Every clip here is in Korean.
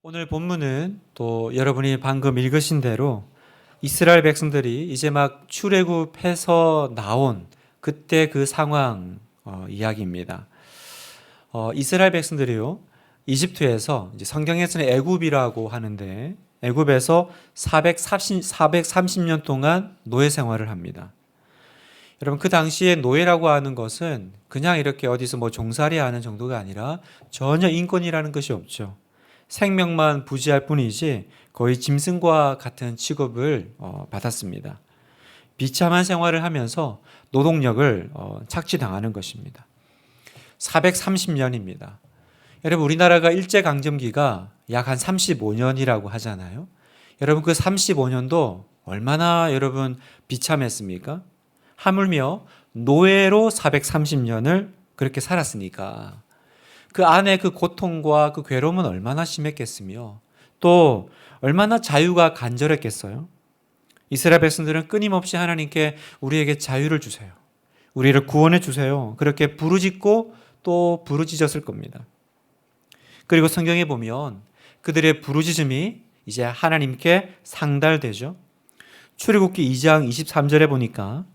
오늘 본문은 또 여러분이 방금 읽으신 대로 이스라엘 백성들이 이제 막 출애굽해서 나온 그때 그 상황 이야기입니다. 이스라엘 백성들이요, 이집트에서 이제 성경에서는 애굽이라고 하는데 애굽에서 430년 동안 노예 생활을 합니다. 여러분, 그 당시에 노예라고 하는 것은 그냥 이렇게 어디서 뭐 종살이 하는 정도가 아니라 전혀 인권이라는 것이 없죠. 생명만 부지할 뿐이지 거의 짐승과 같은 취급을 받았습니다. 비참한 생활을 하면서 노동력을 착취당하는 것입니다. 430년입니다. 여러분, 우리나라가 일제강점기가 약 한 35년이라고 하잖아요. 여러분, 그 35년도 얼마나 여러분 비참했습니까? 하물며 노예로 430년을 그렇게 살았으니까 그 안에 그 고통과 그 괴로움은 얼마나 심했겠으며 또 얼마나 자유가 간절했겠어요. 이스라엘 백성들은 끊임없이 하나님께 우리에게 자유를 주세요, 우리를 구원해 주세요, 그렇게 부르짖고 또 부르짖었을 겁니다. 그리고 성경에 보면 그들의 부르짖음이 이제 하나님께 상달되죠. 출애굽기 2장 23절에 보니까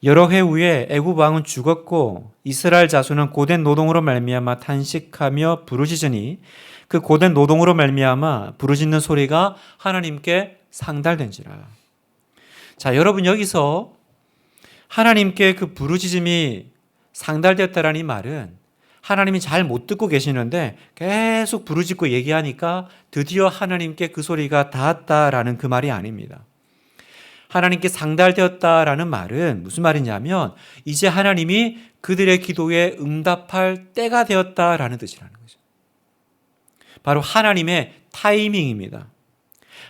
여러 해 후에 애굽 왕은 죽었고 이스라엘 자손은 고된 노동으로 말미암아 탄식하며 부르짖으니 그 고된 노동으로 말미암아 부르짖는 소리가 하나님께 상달된지라. 자, 여러분, 여기서 하나님께 그 부르짖음이 상달되었다라는 이 말은 하나님이 잘 못 듣고 계시는데 계속 부르짖고 얘기하니까 드디어 하나님께 그 소리가 닿았다라는 그 말이 아닙니다. 하나님께 상달되었다라는 말은 무슨 말이냐면 이제 하나님이 그들의 기도에 응답할 때가 되었다라는 뜻이라는 거죠. 바로 하나님의 타이밍입니다.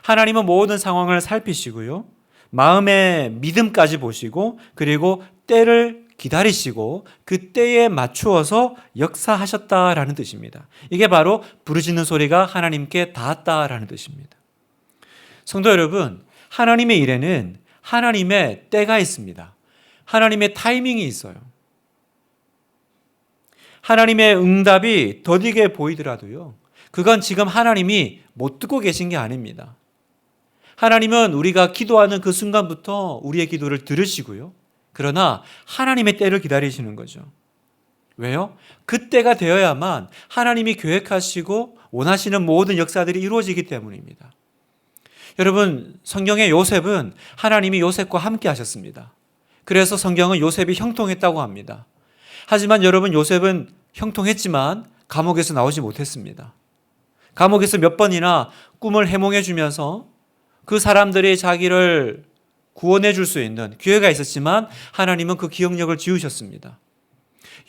하나님은 모든 상황을 살피시고요, 마음의 믿음까지 보시고 그리고 때를 기다리시고 그 때에 맞추어서 역사하셨다라는 뜻입니다. 이게 바로 부르짖는 소리가 하나님께 닿았다라는 뜻입니다. 성도 여러분, 하나님의 일에는 하나님의 때가 있습니다. 하나님의 타이밍이 있어요. 하나님의 응답이 더디게 보이더라도요, 그건 지금 하나님이 못 듣고 계신 게 아닙니다. 하나님은 우리가 기도하는 그 순간부터 우리의 기도를 들으시고요, 그러나 하나님의 때를 기다리시는 거죠. 왜요? 그때가 되어야만 하나님이 계획하시고 원하시는 모든 역사들이 이루어지기 때문입니다. 여러분, 성경의 요셉은 하나님이 요셉과 함께 하셨습니다. 그래서 성경은 요셉이 형통했다고 합니다. 하지만 여러분, 요셉은 형통했지만 감옥에서 나오지 못했습니다. 감옥에서 몇 번이나 꿈을 해몽해 주면서 그 사람들이 자기를 구원해 줄 수 있는 기회가 있었지만 하나님은 그 기억력을 지우셨습니다.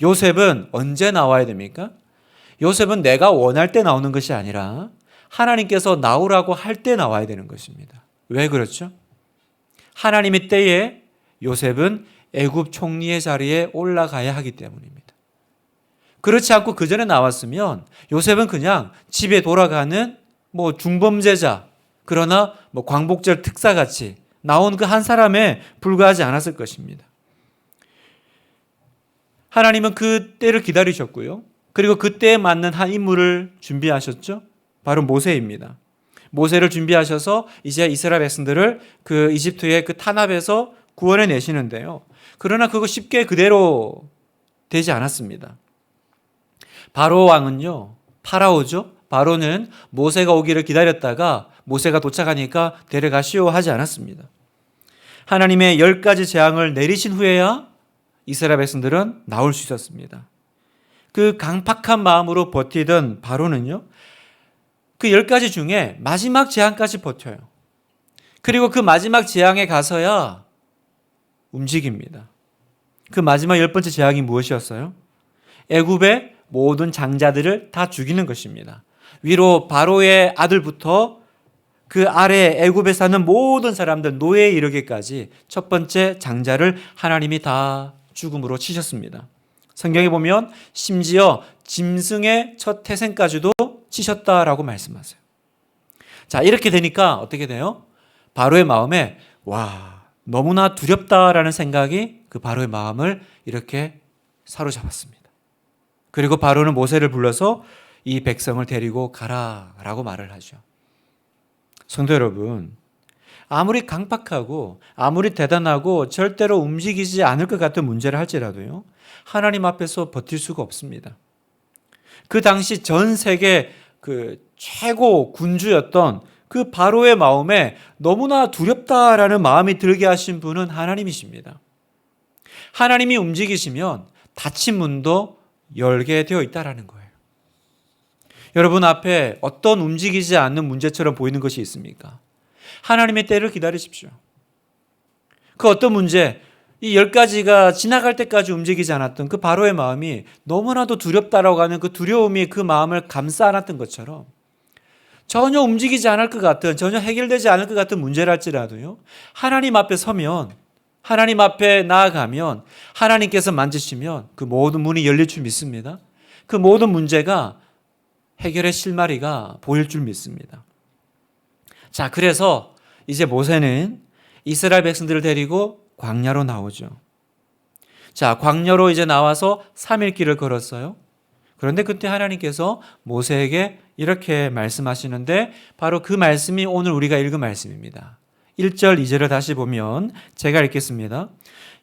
요셉은 언제 나와야 됩니까? 요셉은 내가 원할 때 나오는 것이 아니라 하나님께서 나오라고 할 때 나와야 되는 것입니다. 왜 그렇죠? 하나님의 때에 요셉은 애굽 총리의 자리에 올라가야 하기 때문입니다. 그렇지 않고 그 전에 나왔으면 요셉은 그냥 집에 돌아가는 중범죄자, 그러나 광복절 특사같이 나온 그 한 사람에 불과하지 않았을 것입니다. 하나님은 그 때를 기다리셨고요, 그리고 그 때에 맞는 한 인물을 준비하셨죠. 바로 모세입니다. 모세를 준비하셔서 이제 이스라엘 백성들을 그 이집트의 그 탄압에서 구원해 내시는데요. 그러나 그거 쉽게 그대로 되지 않았습니다. 바로 왕은요, 파라오죠. 바로는 모세가 오기를 기다렸다가 모세가 도착하니까 데려가시오 하지 않았습니다. 하나님의 10가지 재앙을 내리신 후에야 이스라엘 백성들은 나올 수 있었습니다. 그 강팍한 마음으로 버티던 바로는요, 그 10가지 중에 마지막 재앙까지 버텨요. 그리고 그 마지막 재앙에 가서야 움직입니다. 그 마지막 10번째 재앙이 무엇이었어요? 애굽의 모든 장자들을 다 죽이는 것입니다. 위로 바로의 아들부터 그 아래 애굽에 사는 모든 사람들, 노예에 이르기까지 첫 번째 장자를 하나님이 다 죽음으로 치셨습니다. 성경에 보면 심지어 짐승의 첫 태생까지도 치셨다라고 말씀하세요. 자, 이렇게 되니까 어떻게 돼요? 바로의 마음에 너무나 두렵다라는 생각이 그 바로의 마음을 이렇게 사로잡았습니다. 그리고 바로는 모세를 불러서 이 백성을 데리고 가라라고 말을 하죠. 성도 여러분, 아무리 강팍하고 아무리 대단하고 절대로 움직이지 않을 것 같은 문제를 할지라도요, 하나님 앞에서 버틸 수가 없습니다. 그 당시 전 세계 그 최고 군주였던 그 바로의 마음에 너무나 두렵다라는 마음이 들게 하신 분은 하나님이십니다. 하나님이 움직이시면 닫힌 문도 열게 되어 있다라는 거예요. 여러분 앞에 어떤 움직이지 않는 문제처럼 보이는 것이 있습니까? 하나님의 때를 기다리십시오. 그 어떤 문제, 이 10가지가 지나갈 때까지 움직이지 않았던 그 바로의 마음이 너무나도 두렵다라고 하는 그 두려움이 그 마음을 감싸 안았던 것처럼 전혀 움직이지 않을 것 같은, 전혀 해결되지 않을 것 같은 문제를 할지라도요, 하나님 앞에 서면, 하나님 앞에 나아가면, 하나님께서 만지시면 그 모든 문이 열릴 줄 믿습니다. 그 모든 문제가 해결의 실마리가 보일 줄 믿습니다. 자, 그래서 이제 모세는 이스라엘 백성들을 데리고 광야로 나오죠. 자, 광야로 이제 나와서 3일 길을 걸었어요. 그런데 그때 하나님께서 모세에게 이렇게 말씀하시는데 바로 그 말씀이 오늘 우리가 읽은 말씀입니다. 1절, 2절을 다시 보면 제가 읽겠습니다.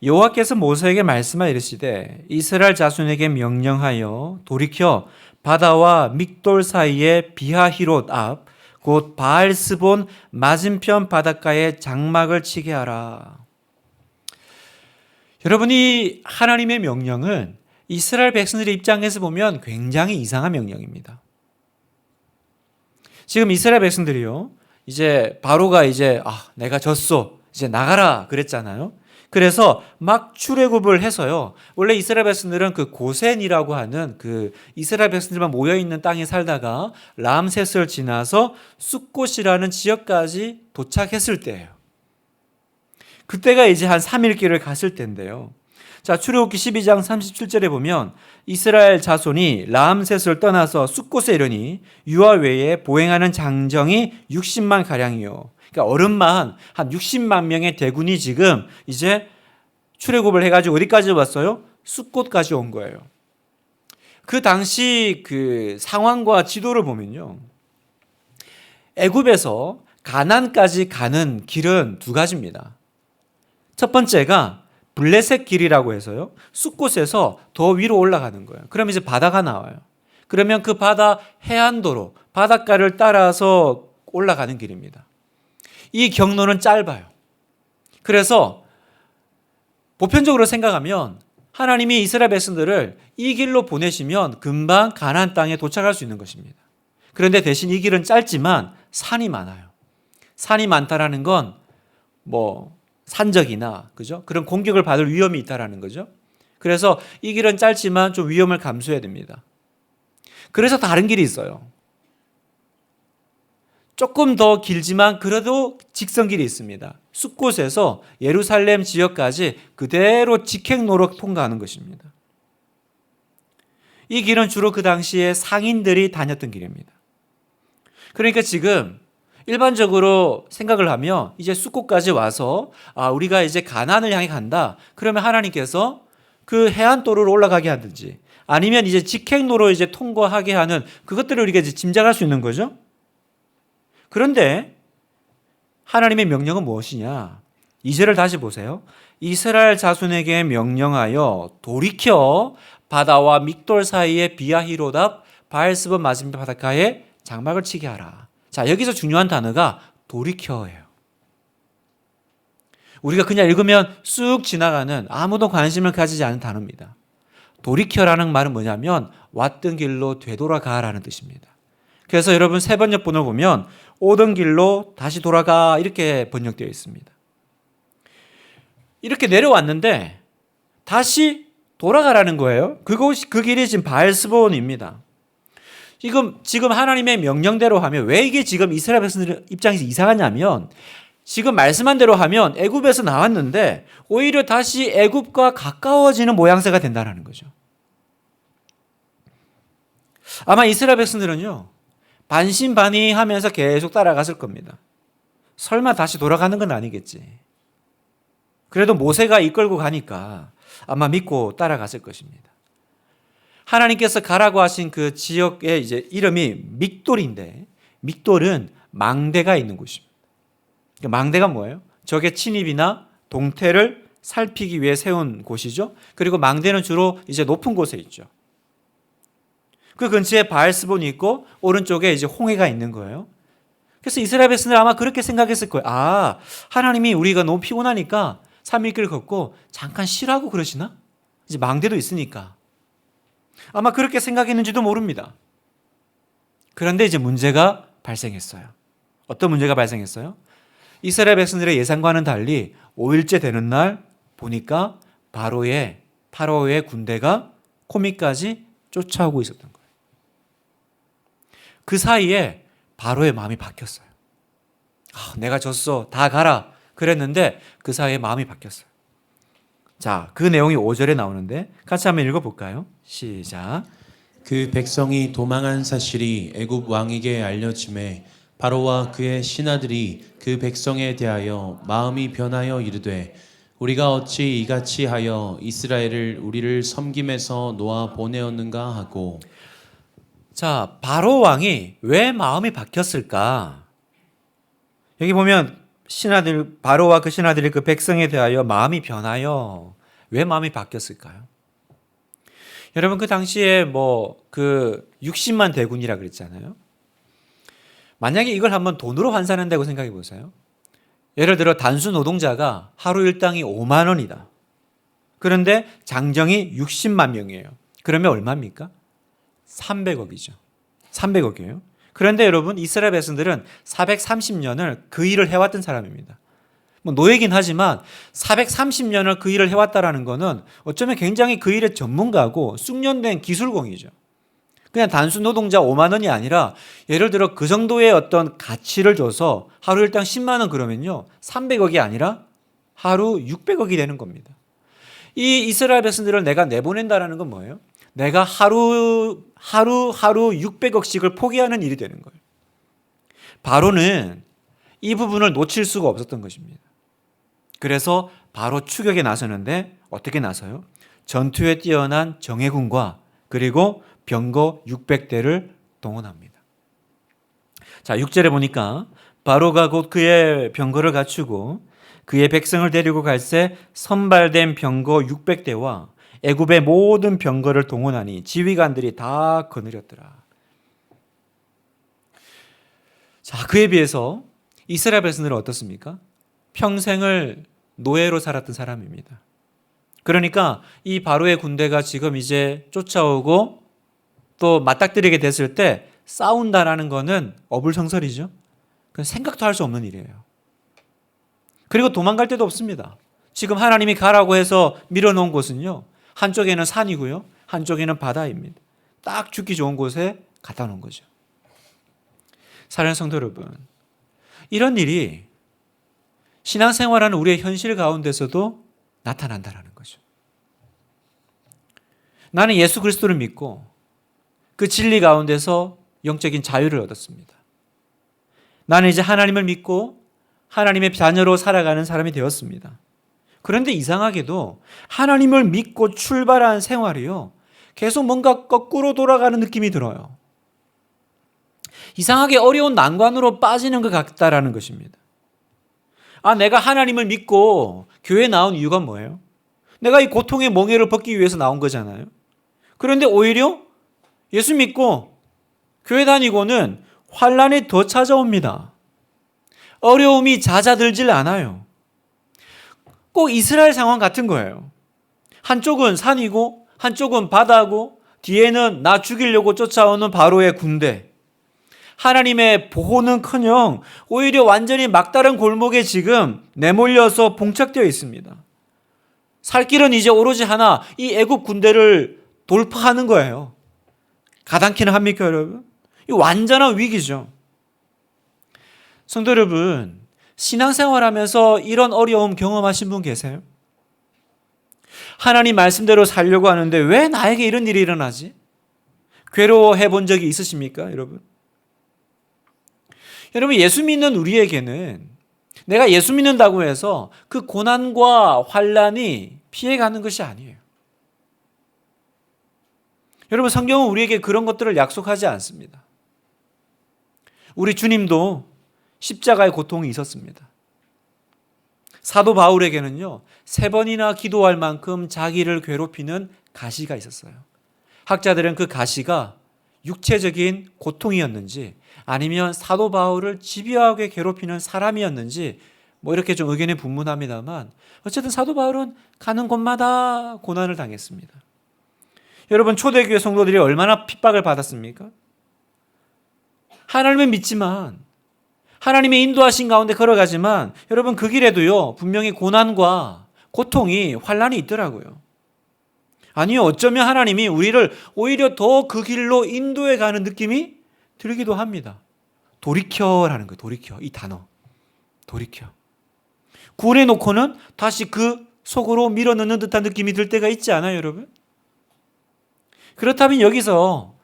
여호와께서 모세에게 말씀하여 이르시되 이스라엘 자손에게 명령하여 돌이켜 바다와 믹돌 사이의 비하히롯 앞 곧 바알스본 맞은편 바닷가에 장막을 치게 하라. 여러분이 하나님의 명령은 이스라엘 백성들의 입장에서 보면 굉장히 이상한 명령입니다. 지금 이스라엘 백성들이요, 이제 바로가 이제 내가 졌어, 이제 나가라 그랬잖아요. 그래서 막 출애굽을 해서요. 원래 이스라엘 백성들은 그 고센이라고 하는 그 이스라엘 백성들만 모여 있는 땅에 살다가 람셋을 지나서 숫곳이라는 지역까지 도착했을 때예요. 그때가 이제 한 3일 길을 갔을 때인데요. 자, 출애굽기 12장 37절에 보면 이스라엘 자손이 람셋을 떠나서 숫곳에 이르니 유아 외에 보행하는 장정이 60만 가량이요. 그러니까 어른만 한 60만 명의 대군이 지금 이제 출애굽을 해가지고 어디까지 왔어요? 숫곳까지 온 거예요. 그 당시 그 상황과 지도를 보면요, 애굽에서 가나안까지 가는 길은 두 가지입니다. 첫 번째가 블레셋 길이라고 해서요, 숫곳에서 더 위로 올라가는 거예요. 그럼 이제 바다가 나와요. 그러면 그 바다 해안도로, 바닷가를 따라서 올라가는 길입니다. 이 경로는 짧아요. 그래서 보편적으로 생각하면 하나님이 이스라엘 백성들을 이 길로 보내시면 금방 가나안 땅에 도착할 수 있는 것입니다. 그런데 대신 이 길은 짧지만 산이 많아요. 산이 많다라는 건 산적이나 그죠? 그런 공격을 받을 위험이 있다라는 거죠. 그래서 이 길은 짧지만 좀 위험을 감수해야 됩니다. 그래서 다른 길이 있어요. 조금 더 길지만 그래도 직선길이 있습니다. 숫곳에서 예루살렘 지역까지 그대로 직행로로 통과하는 것입니다. 이 길은 주로 그 당시에 상인들이 다녔던 길입니다. 그러니까 지금 일반적으로 생각을 하면 이제 숫곳까지 와서 우리가 이제 가나안을 향해 간다. 그러면 하나님께서 그 해안도로로 올라가게 하든지 아니면 이제 직행로로 이제 통과하게 하는 그것들을 우리가 이제 짐작할 수 있는 거죠. 그런데 하나님의 명령은 무엇이냐? 2절을 다시 보세요. 이스라엘 자손에게 명령하여 돌이켜 바다와 믹돌 사이의 비하히롯 앞 바알스본 맞은편 바닷가에 장막을 치게 하라. 자, 여기서 중요한 단어가 돌이켜예요. 우리가 그냥 읽으면 쑥 지나가는 아무도 관심을 가지지 않은 단어입니다. 돌이켜라는 말은 뭐냐면 왔던 길로 되돌아가라는 뜻입니다. 그래서 여러분 세 번역본을 보면 오던 길로 다시 돌아가 이렇게 번역되어 있습니다. 이렇게 내려왔는데 다시 돌아가라는 거예요. 그 길이 지금 바알스본입니다. 지금 하나님의 명령대로 하면 왜 이게 지금 이스라엘 백성들 입장에서 이상하냐면 지금 말씀한 대로 하면 애굽에서 나왔는데 오히려 다시 애굽과 가까워지는 모양새가 된다는 거죠. 아마 이스라엘 백성들은요, 반신반의하면서 계속 따라갔을 겁니다. 설마 다시 돌아가는 건 아니겠지. 그래도 모세가 이끌고 가니까 아마 믿고 따라갔을 것입니다. 하나님께서 가라고 하신 그 지역의 이제 이름이 믹돌인데, 믹돌은 망대가 있는 곳입니다. 망대가 뭐예요? 적의 침입이나 동태를 살피기 위해 세운 곳이죠. 그리고 망대는 주로 이제 높은 곳에 있죠. 그 근처에 바알스본이 있고 오른쪽에 이제 홍해가 있는 거예요. 그래서 이스라엘 백성들 아마 그렇게 생각했을 거예요. 아, 하나님이 우리가 너무 피곤하니까 3일길 걷고 잠깐 쉬라고 그러시나? 이제 망대도 있으니까. 아마 그렇게 생각했는지도 모릅니다. 그런데 이제 문제가 발생했어요. 어떤 문제가 발생했어요? 이스라엘 백성들의 예상과는 달리 5일째 되는 날 보니까 파로의 군대가 코미까지 쫓아오고 있었던 거예요. 그 사이에 바로의 마음이 바뀌었어요. 아, 내가 졌어. 다 가라. 그랬는데 그 사이에 마음이 바뀌었어요. 자, 그 내용이 5절에 나오는데 같이 한번 읽어볼까요? 시작. 그 백성이 도망한 사실이 애굽 왕에게 알려짐에 바로와 그의 신하들이 그 백성에 대하여 마음이 변하여 이르되 우리가 어찌 이같이 하여 이스라엘을 우리를 섬김에서 놓아 보내었는가 하고. 자, 바로 왕이 왜 마음이 바뀌었을까? 여기 보면 바로와 그 신하들이 그 백성에 대하여 마음이 변하여 왜 마음이 바뀌었을까요? 여러분 그 당시에 그 60만 대군이라 그랬잖아요. 만약에 이걸 한번 돈으로 환산한다고 생각해 보세요. 예를 들어 단수 노동자가 하루 일당이 5만 원이다. 그런데 장정이 60만 명이에요. 그러면 얼마입니까? 300억이죠. 300억이에요. 그런데 여러분 이스라엘 백성들은 430년을 그 일을 해왔던 사람입니다. 노예긴 하지만 430년을 그 일을 해왔다라는 것은 어쩌면 굉장히 그 일의 전문가고 숙련된 기술공이죠. 그냥 단순 노동자 5만 원이 아니라 예를 들어 그 정도의 어떤 가치를 줘서 하루 일당 10만 원 그러면요 300억이 아니라 하루 600억이 되는 겁니다. 이 이스라엘 백성들을 내가 내보낸다라는 건 뭐예요? 내가 하루 600억씩을 포기하는 일이 되는 거예요. 바로는 이 부분을 놓칠 수가 없었던 것입니다. 그래서 바로 추격에 나서는데 어떻게 나서요? 전투에 뛰어난 정예군과 그리고 병거 600대를 동원합니다. 자, 6절에 보니까 바로가 곧 그의 병거를 갖추고 그의 백성을 데리고 갈새 선발된 병거 600대와 애굽의 모든 병거를 동원하니 지휘관들이 다 거느렸더라. 자, 그에 비해서 이스라엘 백성들은 어떻습니까? 평생을 노예로 살았던 사람입니다. 그러니까 이 바로의 군대가 지금 이제 쫓아오고 또 맞닥뜨리게 됐을 때 싸운다라는 거는 어불성설이죠. 그건 생각도 할 수 없는 일이에요. 그리고 도망갈 데도 없습니다. 지금 하나님이 가라고 해서 밀어놓은 곳은요. 한쪽에는 산이고요. 한쪽에는 바다입니다. 딱 죽기 좋은 곳에 갖다 놓은 거죠. 사랑하는 성도 여러분, 이런 일이 신앙생활하는 우리의 현실 가운데서도 나타난다는 거죠. 나는 예수 그리스도를 믿고 그 진리 가운데서 영적인 자유를 얻었습니다. 나는 이제 하나님을 믿고 하나님의 자녀로 살아가는 사람이 되었습니다. 그런데 이상하게도 하나님을 믿고 출발한 생활이요. 계속 뭔가 거꾸로 돌아가는 느낌이 들어요. 이상하게 어려운 난관으로 빠지는 것 같다라는 것입니다. 아, 내가 하나님을 믿고 교회에 나온 이유가 뭐예요? 내가 이 고통의 멍에를 벗기 위해서 나온 거잖아요. 그런데 오히려 예수 믿고 교회 다니고는 환난이 더 찾아옵니다. 어려움이 잦아들질 않아요. 꼭 이스라엘 상황 같은 거예요. 한쪽은 산이고 한쪽은 바다고 뒤에는 나 죽이려고 쫓아오는 바로의 군대. 하나님의 보호는커녕 오히려 완전히 막다른 골목에 지금 내몰려서 봉착되어 있습니다. 살 길은 이제 오로지 하나, 이 애굽 군대를 돌파하는 거예요. 가당키는 합니까, 여러분? 이 완전한 위기죠. 성도 여러분, 신앙생활하면서 이런 어려움 경험하신 분 계세요? 하나님 말씀대로 살려고 하는데 왜 나에게 이런 일이 일어나지? 괴로워해 본 적이 있으십니까, 여러분? 여러분, 예수 믿는 우리에게는 내가 예수 믿는다고 해서 그 고난과 환난이 피해가는 것이 아니에요. 여러분, 성경은 우리에게 그런 것들을 약속하지 않습니다. 우리 주님도 십자가의 고통이 있었습니다. 사도 바울에게는요, 3번이나 기도할 만큼 자기를 괴롭히는 가시가 있었어요. 학자들은 그 가시가 육체적인 고통이었는지 아니면 사도 바울을 집요하게 괴롭히는 사람이었는지 이렇게 좀 의견이 분분합니다만, 어쨌든 사도 바울은 가는 곳마다 고난을 당했습니다. 여러분, 초대교회 성도들이 얼마나 핍박을 받았습니까? 하나님을 믿지만, 하나님의 인도하신 가운데 걸어가지만, 여러분, 그 길에도요, 분명히 고난과 고통이, 환난이 있더라고요. 아니요, 어쩌면 하나님이 우리를 오히려 더 그 길로 인도해 가는 느낌이 들기도 합니다. 돌이켜라는 거예요. 돌이켜. 이 단어. 돌이켜. 구원해 놓고는 다시 그 속으로 밀어넣는 듯한 느낌이 들 때가 있지 않아요, 여러분? 그렇다면 여기서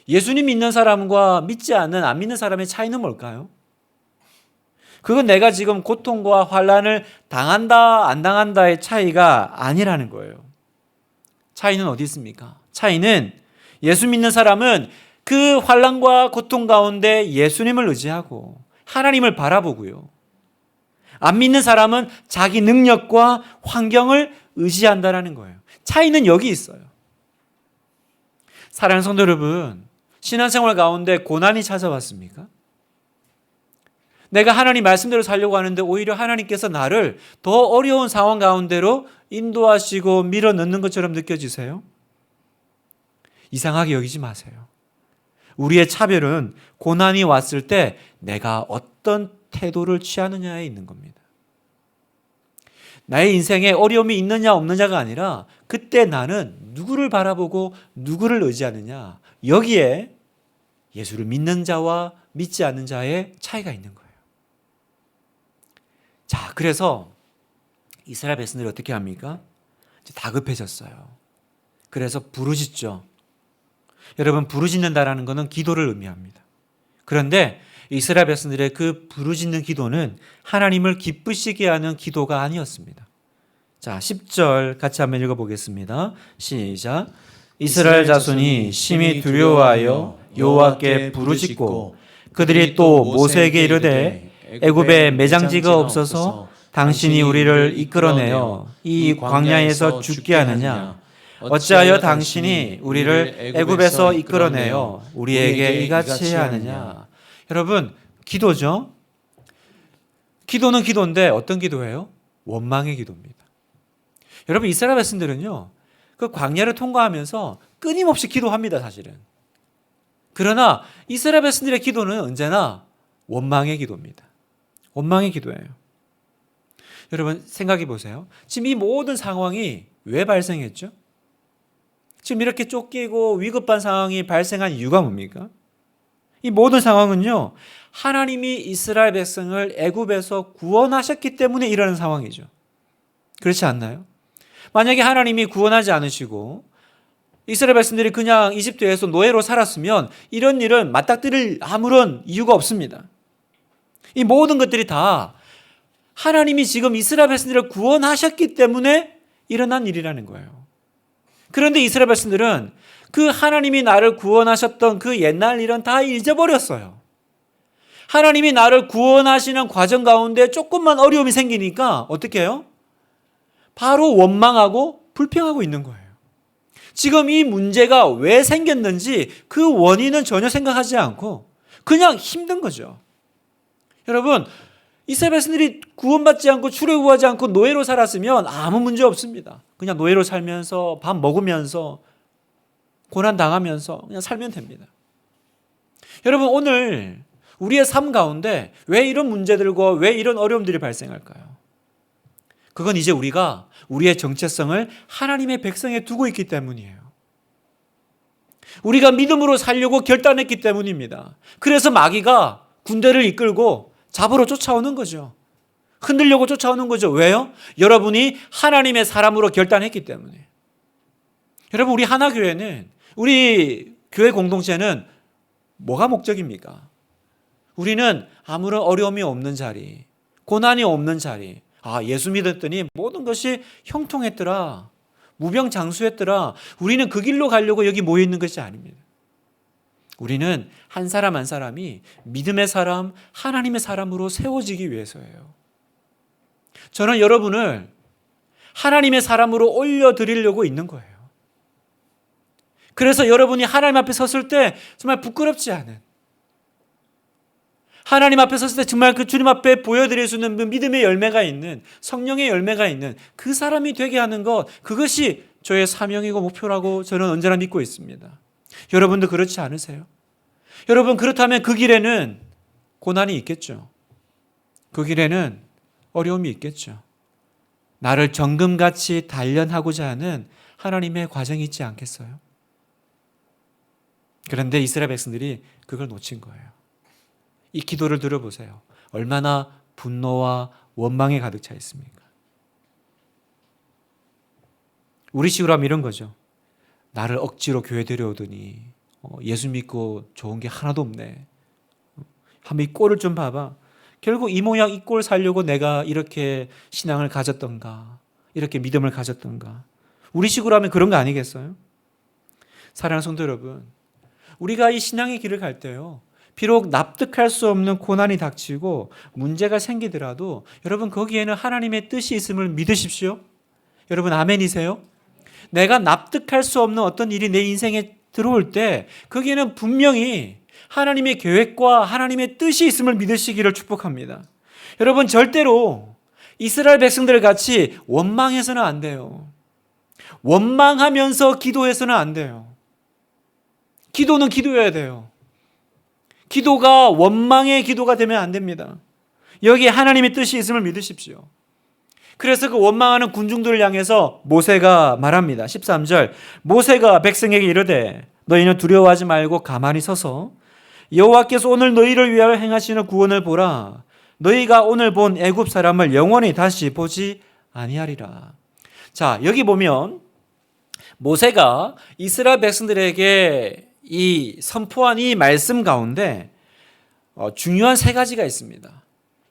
예수님 믿는 사람과 믿지 않는, 안 믿는 사람의 차이는 뭘까요? 그건 내가 지금 고통과 환난을 당한다, 안 당한다의 차이가 아니라는 거예요. 차이는 어디 있습니까? 차이는 예수 믿는 사람은 그 환난과 고통 가운데 예수님을 의지하고 하나님을 바라보고요. 안 믿는 사람은 자기 능력과 환경을 의지한다는 거예요. 차이는 여기 있어요. 사랑하는 성도 여러분, 신앙생활 가운데 고난이 찾아왔습니까? 내가 하나님 말씀대로 살려고 하는데 오히려 하나님께서 나를 더 어려운 상황 가운데로 인도하시고 밀어넣는 것처럼 느껴지세요? 이상하게 여기지 마세요. 우리의 차별은 고난이 왔을 때 내가 어떤 태도를 취하느냐에 있는 겁니다. 나의 인생에 어려움이 있느냐 없느냐가 아니라 그때 나는 누구를 바라보고 누구를 의지하느냐, 여기에 예수를 믿는 자와 믿지 않는 자의 차이가 있는 거예요. 자, 그래서 이스라엘 백성들이 어떻게 합니까? 이제 다급해졌어요. 그래서 부르짖죠. 여러분, 부르짖는다라는 것은 기도를 의미합니다. 그런데 이스라엘 백성들의 그 부르짖는 기도는 하나님을 기쁘시게 하는 기도가 아니었습니다. 자, 10절 같이 한번 읽어보겠습니다. 시작. 이스라엘 자손이 심히 두려워하여 여호와께 부르짖고 그들이 또 모세에게 이르되 애굽에 매장지가 없어서 당신이 우리를 이끌어내어 이 광야에서 죽게 하느냐? 어찌하여 당신이 우리를 애굽에서 이끌어내어 우리에게 이같이 해야 하느냐? 여러분, 기도죠. 기도는 기도인데 어떤 기도예요? 원망의 기도입니다. 여러분, 이스라엘 백성들은요, 그 광야를 통과하면서 끊임없이 기도합니다, 사실은. 그러나 이스라엘 백성들의 기도는 언제나 원망의 기도입니다. 원망의 기도예요. 여러분, 생각해 보세요. 지금 이 모든 상황이 왜 발생했죠? 지금 이렇게 쫓기고 위급한 상황이 발생한 이유가 뭡니까? 이 모든 상황은요, 하나님이 이스라엘 백성을 애굽에서 구원하셨기 때문에 일어난 상황이죠. 그렇지 않나요? 만약에 하나님이 구원하지 않으시고 이스라엘 백성들이 그냥 이집트에서 노예로 살았으면 이런 일은 맞닥뜨릴 아무런 이유가 없습니다. 이 모든 것들이 다 하나님이 지금 이스라엘 백성들을 구원하셨기 때문에 일어난 일이라는 거예요. 그런데 이스라엘 백성들은 그 하나님이 나를 구원하셨던 그 옛날 일은 다 잊어버렸어요. 하나님이 나를 구원하시는 과정 가운데 조금만 어려움이 생기니까 어떻게 해요? 바로 원망하고 불평하고 있는 거예요. 지금 이 문제가 왜 생겼는지 그 원인은 전혀 생각하지 않고 그냥 힘든 거죠. 여러분, 이스라엘 백성들이 구원받지 않고 출애굽하지 않고 노예로 살았으면 아무 문제 없습니다. 그냥 노예로 살면서 밥 먹으면서 고난 당하면서 그냥 살면 됩니다. 여러분, 오늘 우리의 삶 가운데 왜 이런 문제들과 왜 이런 어려움들이 발생할까요? 그건 이제 우리가 우리의 정체성을 하나님의 백성에 두고 있기 때문이에요. 우리가 믿음으로 살려고 결단했기 때문입니다. 그래서 마귀가 군대를 이끌고 잡으러 쫓아오는 거죠. 흔들려고 쫓아오는 거죠. 왜요? 여러분이 하나님의 사람으로 결단했기 때문에. 여러분, 우리 하나교회는, 우리 교회 공동체는 뭐가 목적입니까? 우리는 아무런 어려움이 없는 자리, 고난이 없는 자리, 예수 믿었더니 모든 것이 형통했더라, 무병장수했더라. 우리는 그 길로 가려고 여기 모여 있는 것이 아닙니다. 우리는 한 사람 한 사람이 믿음의 사람, 하나님의 사람으로 세워지기 위해서예요. 저는 여러분을 하나님의 사람으로 올려드리려고 있는 거예요. 그래서 여러분이 하나님 앞에 섰을 때 정말 부끄럽지 않은, 하나님 앞에 섰을 때 정말 그 주님 앞에 보여드릴 수 있는 믿음의 열매가 있는, 성령의 열매가 있는 그 사람이 되게 하는 것, 그것이 저의 사명이고 목표라고 저는 언제나 믿고 있습니다. 여러분도 그렇지 않으세요? 여러분, 그렇다면 그 길에는 고난이 있겠죠. 그 길에는 어려움이 있겠죠. 나를 정금같이 단련하고자 하는 하나님의 과정이 있지 않겠어요? 그런데 이스라엘 백성들이 그걸 놓친 거예요. 이 기도를 들어보세요. 얼마나 분노와 원망에 가득 차 있습니까? 우리식으로 하면 이런 거죠. 나를 억지로 교회 데려오더니 예수 믿고 좋은 게 하나도 없네. 한번 이 꼴을 좀 봐봐. 결국 이 모양 이 꼴 살려고 내가 이렇게 신앙을 가졌던가, 이렇게 믿음을 가졌던가. 우리식으로 하면 그런 거 아니겠어요? 사랑하는 성도 여러분, 우리가 이 신앙의 길을 갈 때요, 비록 납득할 수 없는 고난이 닥치고 문제가 생기더라도 여러분, 거기에는 하나님의 뜻이 있음을 믿으십시오. 여러분, 아멘이세요? 내가 납득할 수 없는 어떤 일이 내 인생에 들어올 때 거기에는 분명히 하나님의 계획과 하나님의 뜻이 있음을 믿으시기를 축복합니다. 여러분, 절대로 이스라엘 백성들 같이 원망해서는 안 돼요. 원망하면서 기도해서는 안 돼요. 기도는 기도해야 돼요. 기도가 원망의 기도가 되면 안 됩니다. 여기에 하나님의 뜻이 있음을 믿으십시오. 그래서 그 원망하는 군중들을 향해서 모세가 말합니다. 13절, 모세가 백성에게 이르되 너희는 두려워하지 말고 가만히 서서 여호와께서 오늘 너희를 위하여 행하시는 구원을 보라. 너희가 오늘 본 애굽 사람을 영원히 다시 보지 아니하리라. 자, 여기 보면 모세가 이스라엘 백성들에게 이 선포한 이 말씀 가운데 중요한 세 가지가 있습니다.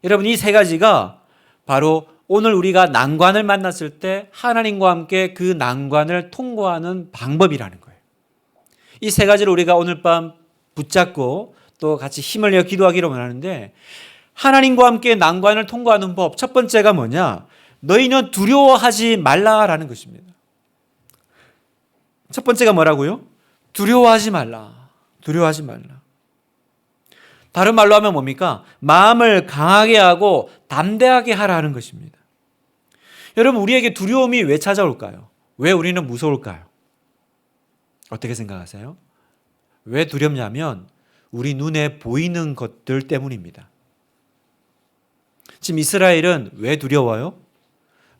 여러분, 이 세 가지가 바로 오늘 우리가 난관을 만났을 때 하나님과 함께 그 난관을 통과하는 방법이라는 거예요. 이 세 가지를 우리가 오늘 밤 붙잡고 또 같이 힘을 내어 기도하기를 원하는데, 하나님과 함께 난관을 통과하는 법, 첫 번째가 뭐냐? 너희는 두려워하지 말라라는 것입니다. 첫 번째가 뭐라고요? 두려워하지 말라. 두려워하지 말라. 다른 말로 하면 뭡니까? 마음을 강하게 하고 담대하게 하라는 것입니다. 여러분, 우리에게 두려움이 왜 찾아올까요? 왜 우리는 무서울까요? 어떻게 생각하세요? 왜 두렵냐면 우리 눈에 보이는 것들 때문입니다. 지금 이스라엘은 왜 두려워요?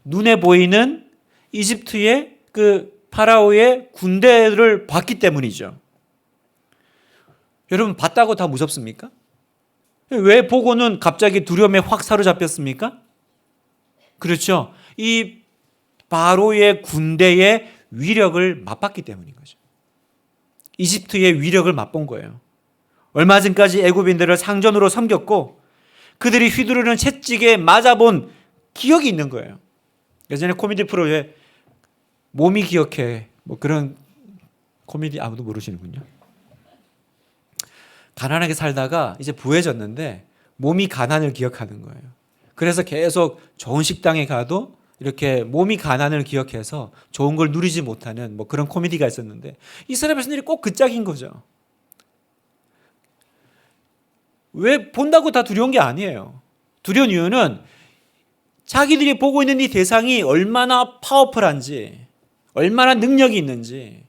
눈에 보이는 이집트의 그 파라오의 군대를 봤기 때문이죠. 여러분, 봤다고 다 무섭습니까? 왜 보고는 갑자기 두려움에 확 사로잡혔습니까? 그렇죠. 이 바로의 군대의 위력을 맛봤기 때문인 거죠. 이집트의 위력을 맛본 거예요. 얼마 전까지 애굽인들을 상전으로 섬겼고 그들이 휘두르는 채찍에 맞아본 기억이 있는 거예요. 예전에 코미디 프로에 몸이 기억해, 뭐 그런 코미디 아무도 모르시는군요. 가난하게 살다가 이제 부해졌는데 몸이 가난을 기억하는 거예요. 그래서 계속 좋은 식당에 가도 이렇게 몸이 가난을 기억해서 좋은 걸 누리지 못하는 뭐 그런 코미디가 있었는데, 이스라엘 백성들이 꼭 그 짝인 거죠. 왜 본다고 다 두려운 게 아니에요. 두려운 이유는 자기들이 보고 있는 이 대상이 얼마나 파워풀한지, 얼마나 능력이 있는지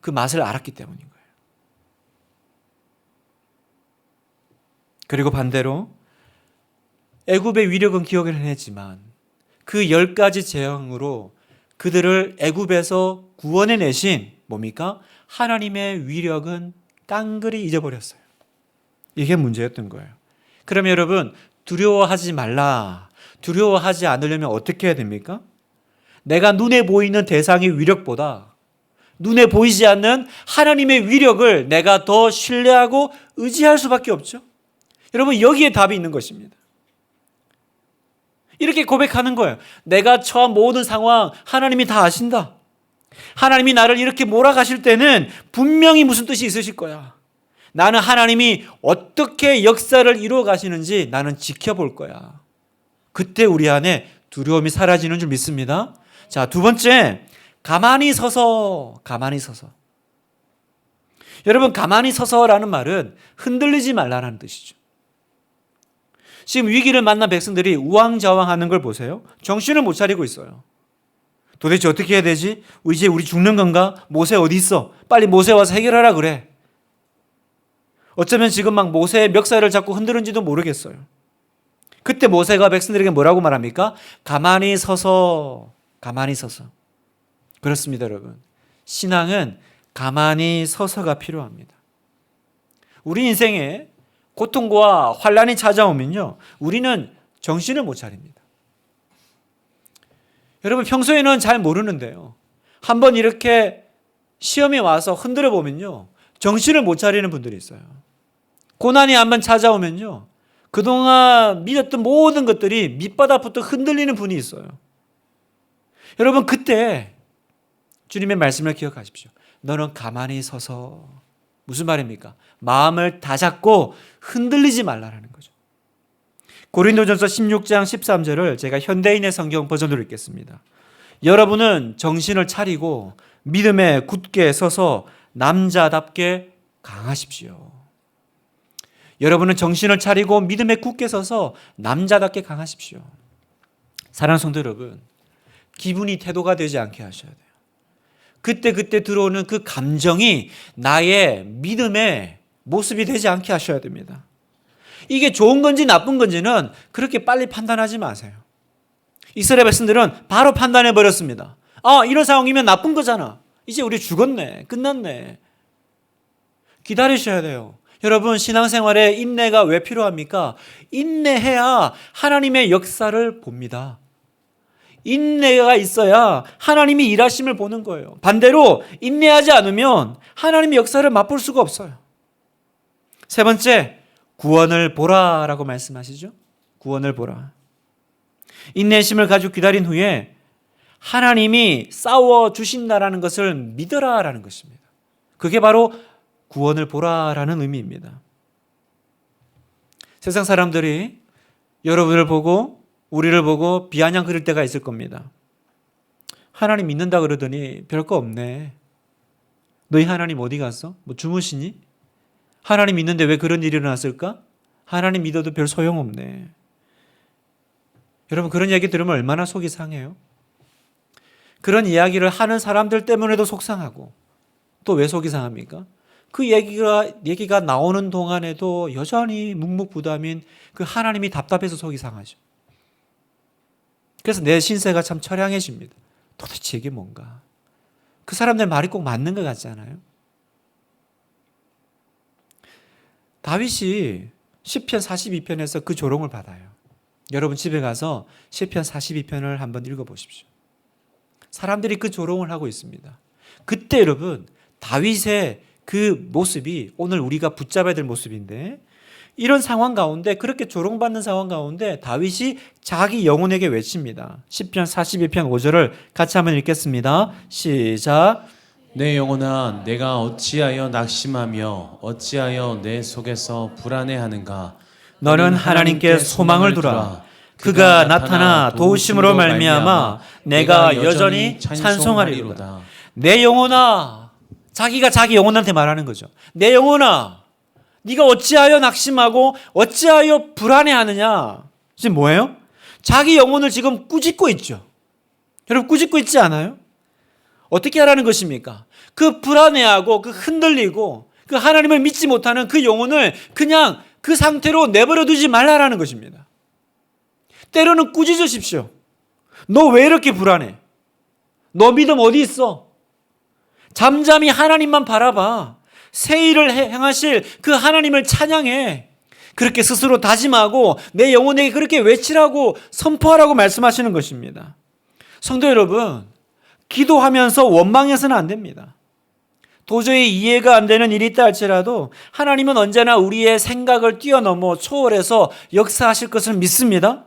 그 맛을 알았기 때문인 거예요. 그리고 반대로 애굽의 위력은 기억을 해냈지만 그 10가지 재앙으로 그들을 애굽에서 구원해내신 뭡니까? 하나님의 위력은 깡그리 잊어버렸어요. 이게 문제였던 거예요. 그러면 여러분, 두려워하지 말라. 두려워하지 않으려면 어떻게 해야 됩니까? 내가 눈에 보이는 대상의 위력보다 눈에 보이지 않는 하나님의 위력을 내가 더 신뢰하고 의지할 수밖에 없죠. 여러분, 여기에 답이 있는 것입니다. 이렇게 고백하는 거예요. 내가 처한 모든 상황 하나님이 다 아신다. 하나님이 나를 이렇게 몰아가실 때는 분명히 무슨 뜻이 있으실 거야. 나는 하나님이 어떻게 역사를 이루어 가시는지 나는 지켜볼 거야. 그때 우리 안에 두려움이 사라지는 줄 믿습니다. 자, 두 번째, 가만히 서서. 여러분, 가만히 서서라는 말은 흔들리지 말라는 뜻이죠. 지금 위기를 만난 백성들이 우왕좌왕하는 걸 보세요. 정신을 못 차리고 있어요. 도대체 어떻게 해야 되지? 이제 우리 죽는 건가? 모세 어디 있어? 빨리 모세 와서 해결하라 그래. 어쩌면 지금 막 모세의 멱살을 잡고 흔드는지도 모르겠어요. 그때 모세가 백성들에게 뭐라고 말합니까? 가만히 서서. 그렇습니다, 여러분. 신앙은 가만히 서서가 필요합니다. 우리 인생에 고통과 환란이 찾아오면요, 우리는 정신을 못 차립니다. 여러분, 평소에는 잘 모르는데요, 한번 이렇게 시험에 와서 흔들어 보면요, 정신을 못 차리는 분들이 있어요. 고난이 한번 찾아오면요, 그동안 믿었던 모든 것들이 밑바닥부터 흔들리는 분이 있어요. 여러분, 그때 주님의 말씀을 기억하십시오. 너는 가만히 서서. 무슨 말입니까? 마음을 다잡고 흔들리지 말라는 거죠. 고린도전서 16장 13절을 제가 현대인의 성경 버전으로 읽겠습니다. 여러분은 정신을 차리고 믿음에 굳게 서서 남자답게 강하십시오. 여러분은 정신을 차리고 믿음에 굳게 서서 남자답게 강하십시오. 사랑하는 성도 여러분, 기분이 태도가 되지 않게 하셔야 돼요. 그때 들어오는 그 감정이 나의 믿음의 모습이 되지 않게 하셔야 됩니다. 이게 좋은 건지 나쁜 건지는 그렇게 빨리 판단하지 마세요. 이스라엘 백성들은 바로 판단해 버렸습니다. 이런 상황이면 나쁜 거잖아. 이제 우리 죽었네. 끝났네. 기다리셔야 돼요. 여러분, 신앙생활에 인내가 왜 필요합니까? 인내해야 하나님의 역사를 봅니다. 인내가 있어야 하나님이 일하심을 보는 거예요. 반대로 인내하지 않으면 하나님의 역사를 맛볼 수가 없어요. 세 번째, 구원을 보라라고 말씀하시죠. 구원을 보라. 인내심을 가지고 기다린 후에 하나님이 싸워주신다라는 것을 믿어라라는 것입니다. 그게 바로 구원을 보라라는 의미입니다. 세상 사람들이 여러분을 보고 우리를 보고 비아냥 그릴 때가 있을 겁니다. 하나님 믿는다 그러더니 별거 없네. 너희 하나님 어디 갔어? 뭐 주무시니? 하나님 믿는데 왜 그런 일이 일어났을까? 하나님 믿어도 별 소용없네. 여러분, 그런 얘기 들으면 얼마나 속이 상해요? 그런 이야기를 하는 사람들 때문에도 속상하고, 또 왜 속이 상합니까? 그 얘기가 나오는 동안에도 여전히 묵묵부담인 그 하나님이 답답해서 속이 상하죠. 그래서 내 신세가 참 처량해집니다. 도대체 이게 뭔가? 그 사람들 말이 꼭 맞는 것 같지 않아요? 다윗이 시편 42편에서 그 조롱을 받아요. 여러분 집에 가서 시편 42편을 한번 읽어보십시오. 사람들이 그 조롱을 하고 있습니다. 그때 여러분, 다윗의 그 모습이 오늘 우리가 붙잡아야 될 모습인데, 이런 상황 가운데, 그렇게 조롱받는 상황 가운데 다윗이 자기 영혼에게 외칩니다. 시편 42편 5절을 같이 한번 읽겠습니다. 시작. 내 영혼아, 내가 어찌하여 낙심하며 어찌하여 내 속에서 불안해하는가? 너는 하나님께 소망을 두라. 그가 나타나 도우심으로 말미암아 내가 여전히 찬송하리로다. 내 영혼아, 자기가 자기 영혼한테 말하는 거죠. 내 영혼아, 네가 어찌하여 낙심하고 어찌하여 불안해하느냐? 지금 뭐예요? 자기 영혼을 지금 꾸짖고 있죠. 여러분, 꾸짖고 있지 않아요? 어떻게 하라는 것입니까? 그 불안해하고 그 흔들리고 그 하나님을 믿지 못하는 그 영혼을 그냥 그 상태로 내버려 두지 말라라는 것입니다. 때로는 꾸짖으십시오. 너 왜 이렇게 불안해? 너 믿음 어디 있어? 잠잠히 하나님만 바라봐. 새 일을 행하실 그 하나님을 찬양해. 그렇게 스스로 다짐하고 내 영혼에게 그렇게 외치라고 선포하라고 말씀하시는 것입니다. 성도 여러분, 기도하면서 원망해서는 안 됩니다. 도저히 이해가 안 되는 일이 있다 할지라도 하나님은 언제나 우리의 생각을 뛰어넘어 초월해서 역사하실 것을 믿습니다.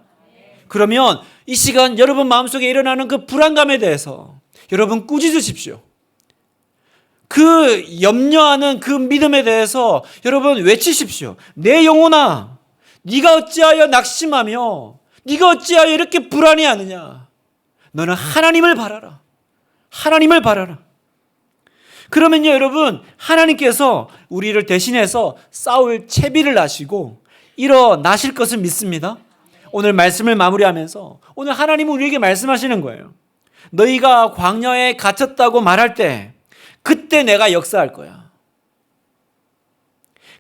그러면 이 시간 여러분 마음속에 일어나는 그 불안감에 대해서, 여러분 꾸짖으십시오. 그 염려하는 그 믿음에 대해서 여러분 외치십시오. 내 영혼아, 네가 어찌하여 낙심하며 네가 어찌하여 이렇게 불안해하느냐. 너는 하나님을 바라라. 하나님을 바라라. 그러면요 여러분, 하나님께서 우리를 대신해서 싸울 채비를 하시고 일어나실 것을 믿습니다. 오늘 말씀을 마무리하면서 오늘 하나님은 우리에게 말씀하시는 거예요. 너희가 광야에 갇혔다고 말할 때 그때 내가 역사할 거야.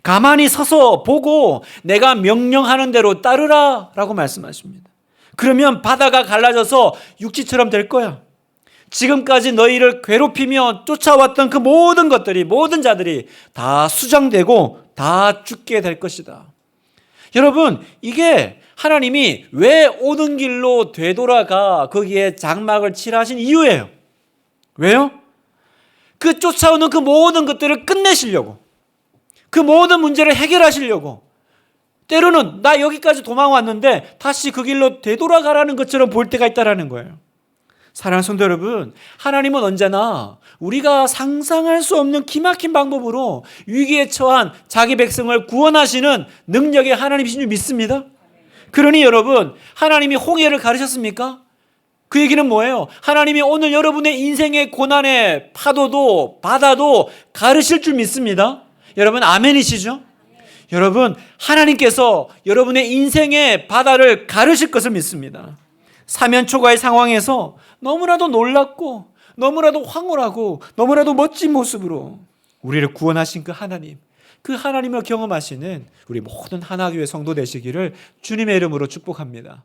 가만히 서서 보고 내가 명령하는 대로 따르라 라고 말씀하십니다. 그러면 바다가 갈라져서 육지처럼 될 거야. 지금까지 너희를 괴롭히며 쫓아왔던 그 모든 것들이, 모든 자들이 다 수장되고 다 죽게 될 것이다. 여러분, 이게 하나님이 왜 오는 길로 되돌아가 거기에 장막을 칠하신 이유예요. 왜요? 그 쫓아오는 그 모든 것들을 끝내시려고, 그 모든 문제를 해결하시려고, 때로는 나 여기까지 도망왔는데 다시 그 길로 되돌아가라는 것처럼 볼 때가 있다는 거예요. 사랑하는 성도 여러분, 하나님은 언제나 우리가 상상할 수 없는 기막힌 방법으로 위기에 처한 자기 백성을 구원하시는 능력의 하나님이신 줄 믿습니다. 그러니 여러분, 하나님이 홍해를 가르셨습니까? 그 얘기는 뭐예요? 하나님이 오늘 여러분의 인생의 고난의 파도도 바다도 가르실 줄 믿습니다. 여러분 아멘이시죠? 여러분, 하나님께서 여러분의 인생의 바다를 가르실 것을 믿습니다. 사면초가의 상황에서 너무나도 놀랍고 너무나도 황홀하고 너무나도 멋진 모습으로 우리를 구원하신 그 하나님, 그 하나님을 경험하시는 우리 모든 하나교회 성도 되시기를 주님의 이름으로 축복합니다.